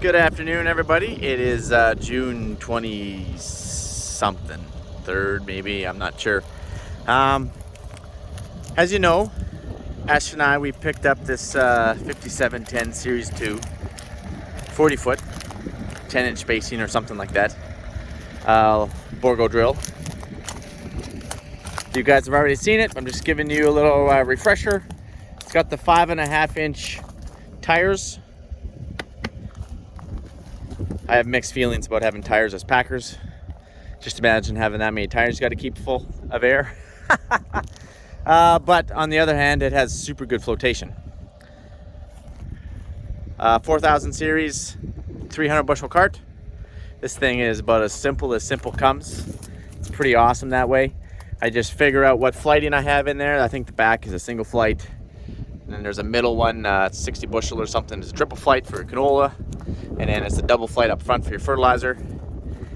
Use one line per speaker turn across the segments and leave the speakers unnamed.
Good afternoon, everybody. It is June 20 something, 3rd maybe, I'm not sure. As you know, Ashtyn and I, we picked up this 5710 Series 2 40 foot 10-inch spacing or something like that, Bourgault drill. You guys have already seen it. I'm just giving you a little refresher. It's got the 5.5-inch tires. I have mixed feelings about having tires as packers. Just imagine having that many tires you got to keep full of air. But on the other hand, it has super good flotation. 4000 series, 300 bushel cart. This thing is about as simple comes. It's pretty awesome that way. I just figure out what flighting I have in there. I think the back is a single flight. And then there's a middle one, 60 bushel or something. It's a triple flight for canola. And then it's a double flight up front for your fertilizer.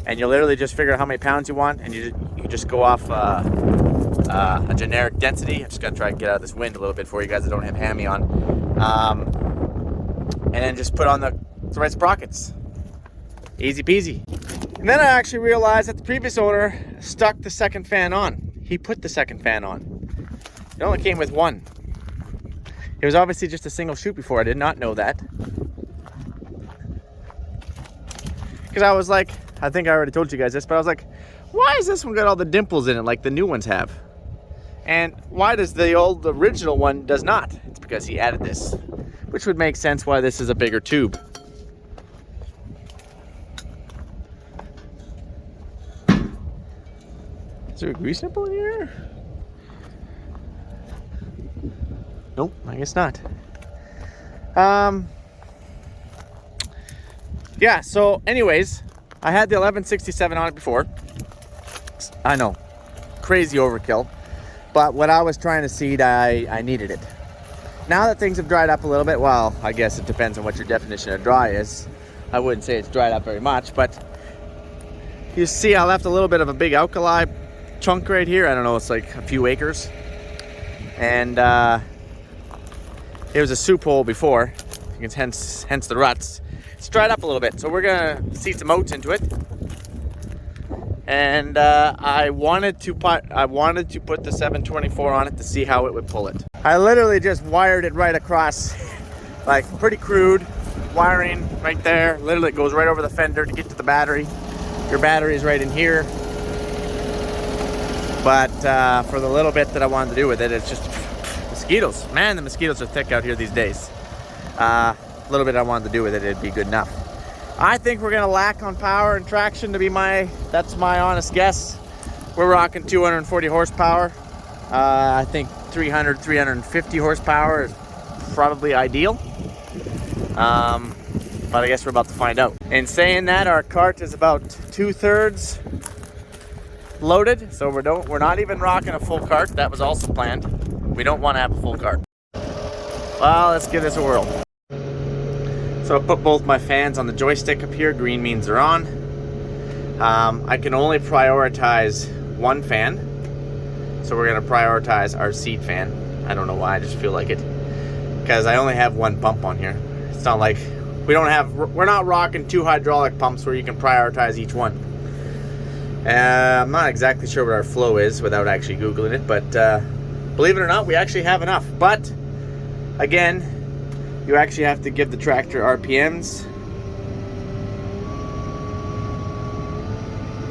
And you literally just figure out how many pounds you want, and you just go off a generic density. I'm just gonna try to get out of this wind a little bit for you guys that don't have hammy on. And then just put on the right sprockets. Easy peasy. And then I actually realized that the previous owner stuck the second fan on. He put the second fan on. It only came with one. It was obviously just a single chute before. I did not know that. Because I was like, I think I already told you guys this, but I was like, why is this one got all the dimples in it like the new ones have? And why does the original one does not? It's because he added this, which would make sense why this is a bigger tube. Is there a grease nipple in here? Nope, I guess not. Yeah, so anyways, I had the 1167 on it before. I know, crazy overkill. But what I was trying to seed, I needed it. Now that things have dried up a little bit, well, I guess it depends on what your definition of dry is. I wouldn't say it's dried up very much, but you see I left a little bit of a big alkali chunk right here. I don't know, it's like a few acres. And it was a soup hole before, hence the ruts. It's dried up a little bit, so we're gonna seed some oats into it. And I wanted to put the 724 on it to see how it would pull it. I literally just wired it right across, like pretty crude wiring right there. Literally, it goes right over the fender to get to the battery. Your battery is right in here. But for the little bit that I wanted to do with it, it's just mosquitoes. Man, the mosquitoes are thick out here these days. Little bit I wanted to do with it, it'd be good enough. I think we're gonna lack on power and traction to be that's my honest guess. We're rocking 240 horsepower. I think 350 horsepower is probably ideal. But I guess we're about to find out. In saying that, our cart is about 2/3 loaded, so we're not even rocking a full cart. That was also planned. We don't want to have a full cart. Well, let's give this a whirl. So I put both my fans on the joystick up here. Green means they're on. I can only prioritize one fan. So we're gonna prioritize our seed fan. I don't know why, I just feel like it. Because I only have one pump on here. It's not like, we're not rocking 2 hydraulic pumps where you can prioritize each one. I'm not exactly sure what our flow is without actually Googling it, but believe it or not, we actually have enough. But again, you actually have to give the tractor RPMs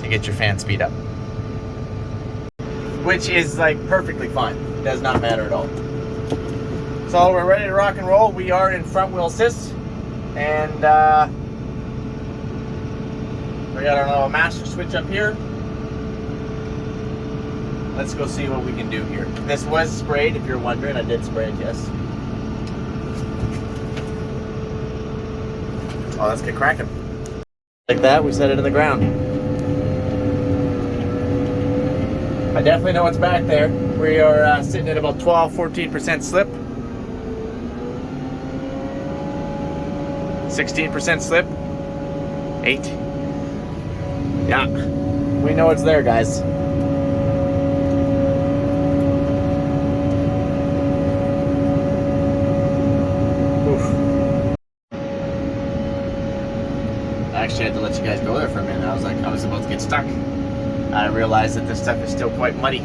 to get your fan speed up. Which is like perfectly fine. Does not matter at all. So we're ready to rock and roll. We are in front wheel assist. And we got our little master switch up here. Let's go see what we can do here. This was sprayed, if you're wondering. I did spray it, yes. Oh, let's get cracking. Like that, we set it in the ground. I definitely know what's back there. We are sitting at about 12-14% slip. 16% slip. 8. Yeah, we know it's there, guys. I actually had to let you guys go there for a minute. I was about to get stuck. I realized that this stuff is still quite muddy.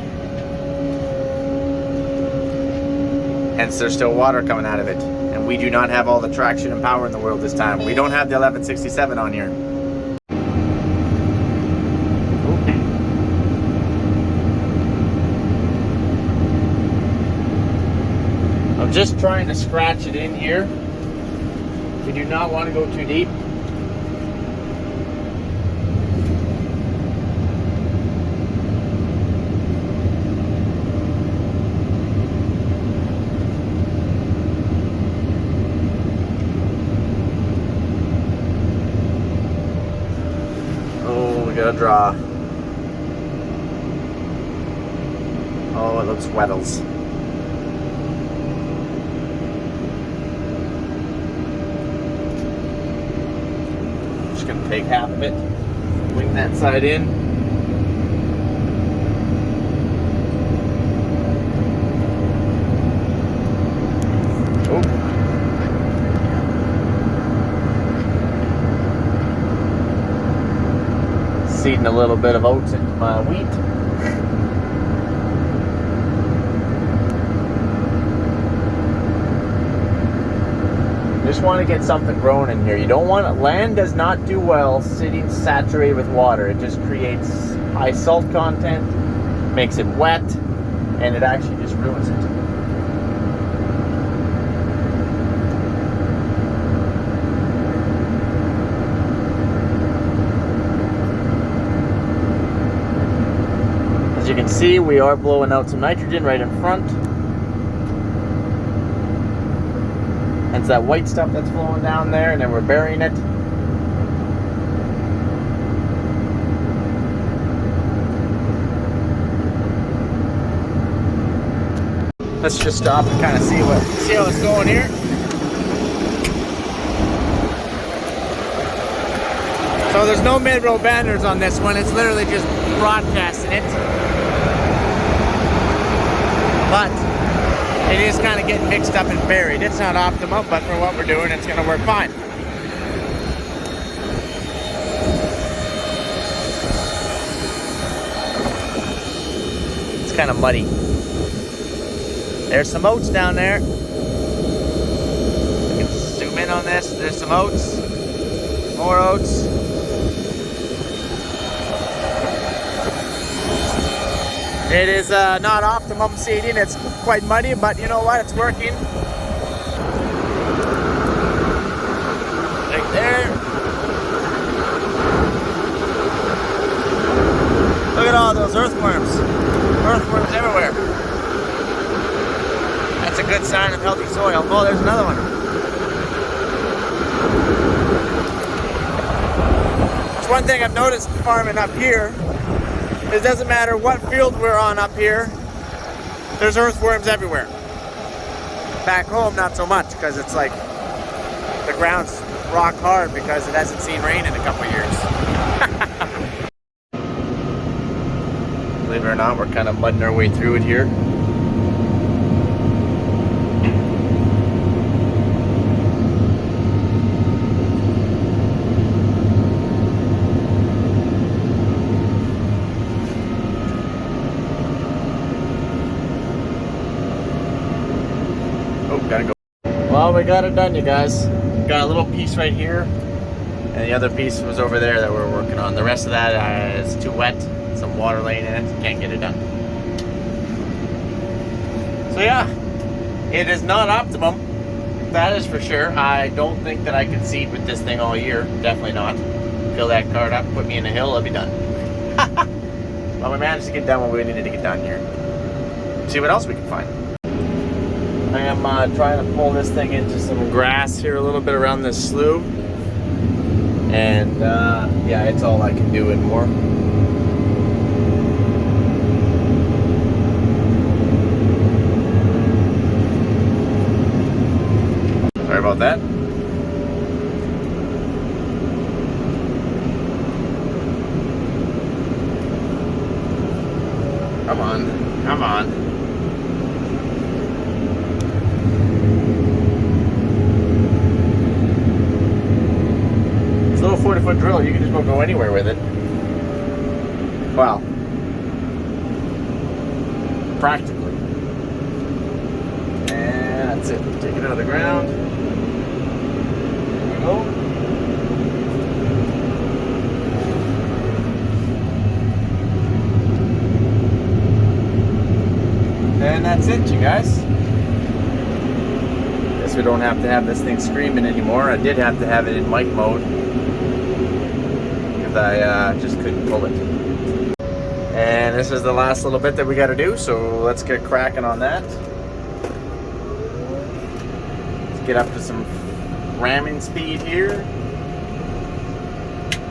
Hence there's still water coming out of it. And we do not have all the traction and power in the world this time. We don't have the 1167 on here. I'm just trying to scratch it in here. We do not want to go too deep. Oh, we got a draw. Oh, it looks wettles. Gonna take half of it, wing that side in. Oh. Seeding a little bit of oats into my wheat. Just want to get something growing in here. You don't want it. Land does not do well sitting saturated with water. It just creates high salt content, makes it wet, and it actually just ruins it. As you can see, we are blowing out some nitrogen right in front. Hence that white stuff that's flowing down there, and then we're burying it. Let's just stop and kind of see how it's going here. So there's no mid-row banners on this one. It's literally just broadcasting it. But it is kind of getting mixed up and buried. It's not optimal, but for what we're doing, it's going to work fine. It's kind of muddy. There's some oats down there. You can zoom in on this. There's some oats. More oats. It is not optimum seeding. It's quite muddy, but you know what? It's working. Right there. Look at all those earthworms. Earthworms everywhere. That's a good sign of healthy soil. Oh, there's another one. That's one thing I've noticed farming up here. It doesn't matter what field we're on up here, there's earthworms everywhere. Back home, not so much, because it's like the ground's rock hard because it hasn't seen rain in a couple of years. Believe it or not, we're kind of mudding our way through it here. Gotta go. Well, we got it done, you guys. Got a little piece right here, and the other piece was over there that we're working on. The rest of that is too wet. Some water laying in it. Can't get it done. So yeah, it is not optimum. That is for sure. I don't think that I could seed with this thing all year. Definitely not. Fill that cart up, put me in a hill, I'll be done. Well, we managed to get done what we needed to get done here. See what else we can find. I am trying to pull this thing into some grass here a little bit around this slough. And yeah, it's all I can do and more. Sorry about that. Come on, come on. 3/4 foot drill. You can just go anywhere with it. Well, practically. And that's it. Take it out of the ground. There we go. And that's it, you guys. Guess we don't have to have this thing screaming anymore. I did have to have it in mic mode because I just couldn't pull it. And this is the last little bit that we got to do, so let's get cracking on that. Let's get up to some ramming speed here.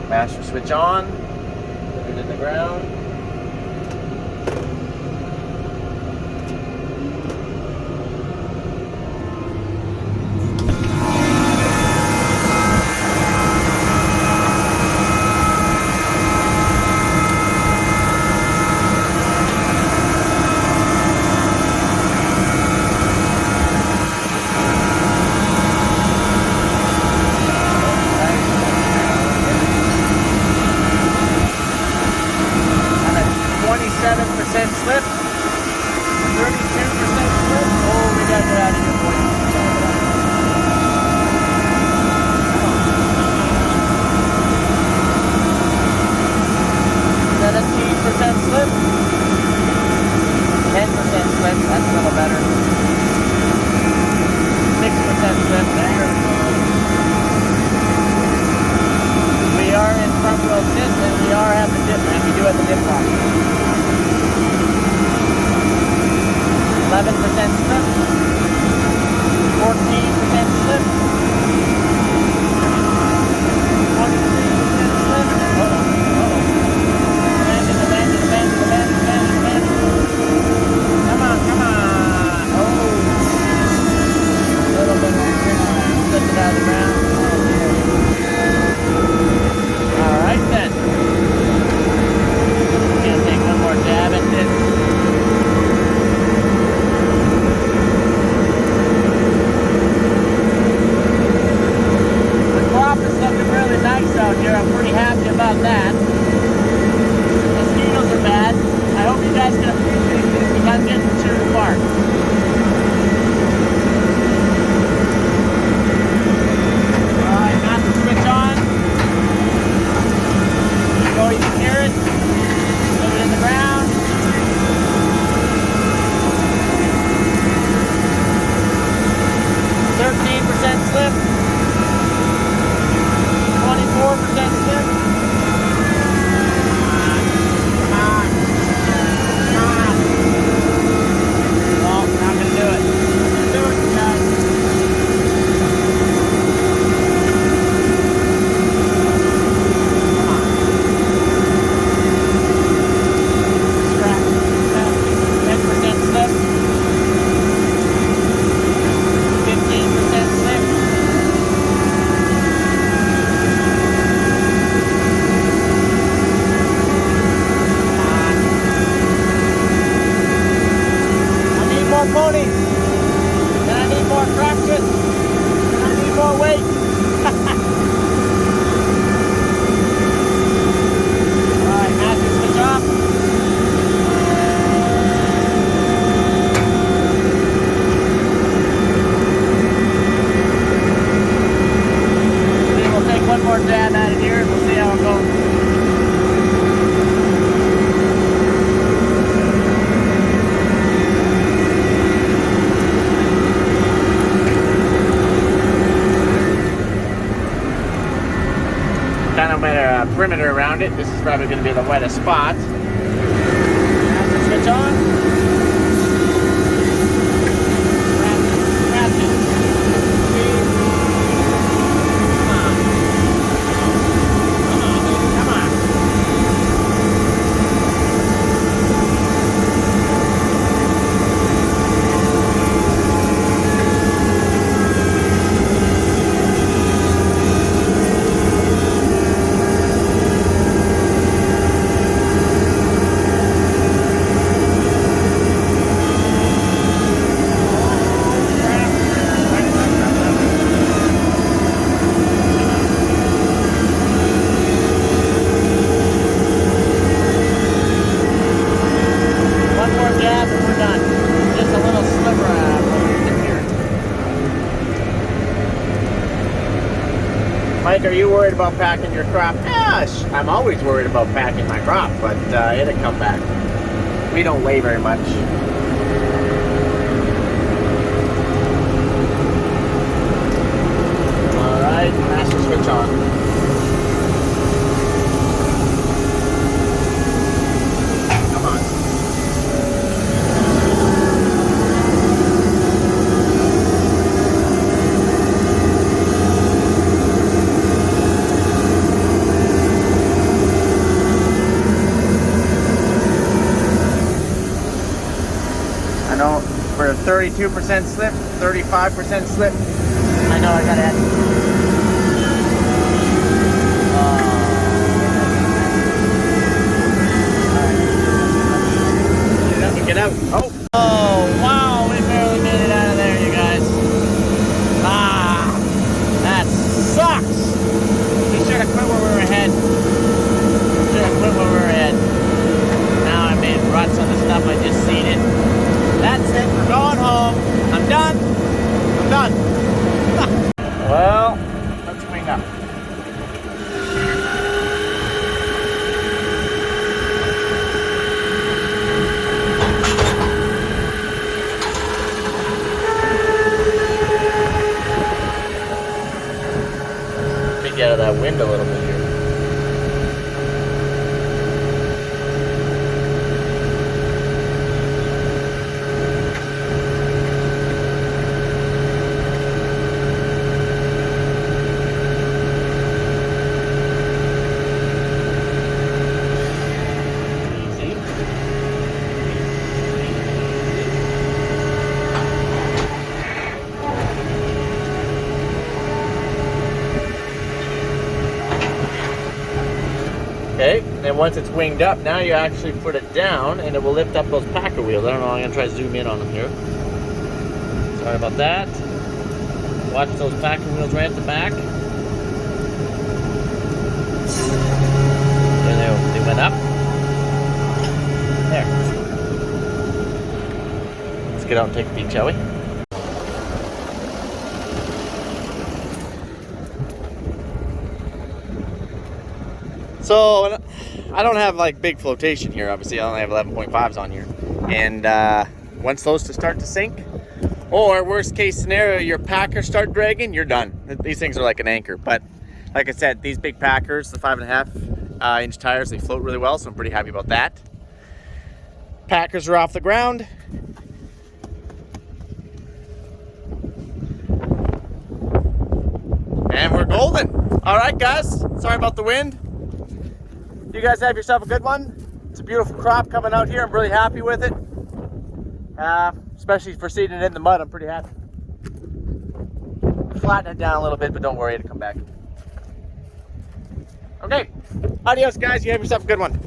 Master switch on. Put it in the ground. Slip, 32% slip. Oh, we got to get out of here, boys. 17% slip. 10% slip. That's a little better. 6% slip. There. We are in front wheel assist, and we are at the dip, and we do have the dip box. 11% slip, 14% slip, 23% slip. Bend. Come on. Oh, a little bit more. Slip it out of the ground. All right then. Gonna take one more jab at this. Really nice out here. I'm pretty happy about that. Mosquitoes are bad. I hope you guys can appreciate this because I'm getting chewed apart. Alright, got the switch on. There you go, you can hear it. Put it in the ground. Slip. 24% slip. Come on. Oh, not gonna do it. Do it, guys. Come on. Scratch. 10% slip. 15% slip. Ponies, and I need more traction, and I need more weight. Alright, master switch off. We'll take one more jab out of here and we'll see how it goes. Kind of made a perimeter around it. This is probably going to be the wettest spot. Master switch on. Ratchet. Come on. you worried about packing your crop? Gosh, I'm always worried about packing my crop, but it'll come back. We don't weigh very much. All right, master switch on. For 32% slip, 35% slip. I know I gotta add. Get out. Oh, wow, we barely made it out of there, you guys. That sucks. We should have quit when we were ahead. Now I made ruts on the stuff I just seeded. That's it, we're going home. I'm done. Well, let's wing up. Let me get out of that wind a little bit here. Okay, and then once it's winged up, now you actually put it down and it will lift up those packer wheels. I don't know, I'm gonna try to zoom in on them here. Sorry about that. Watch those packer wheels right at the back. There they went up. There. Let's get out and take a peek, shall we? So I don't have like big flotation here, obviously. I only have 11.5s on here. And once those start to sink, or worst case scenario, your packers start dragging, you're done. These things are like an anchor. But like I said, these big packers, the 5.5 inch tires, they float really well, so I'm pretty happy about that. Packers are off the ground. And we're golden. All right, guys, sorry about the wind. You guys have yourself a good one. It's a beautiful crop coming out here. I'm really happy with it. Especially for seeding it in the mud, I'm pretty happy. Flatten it down a little bit, but don't worry, it'll come back. Okay, adios guys, you have yourself a good one.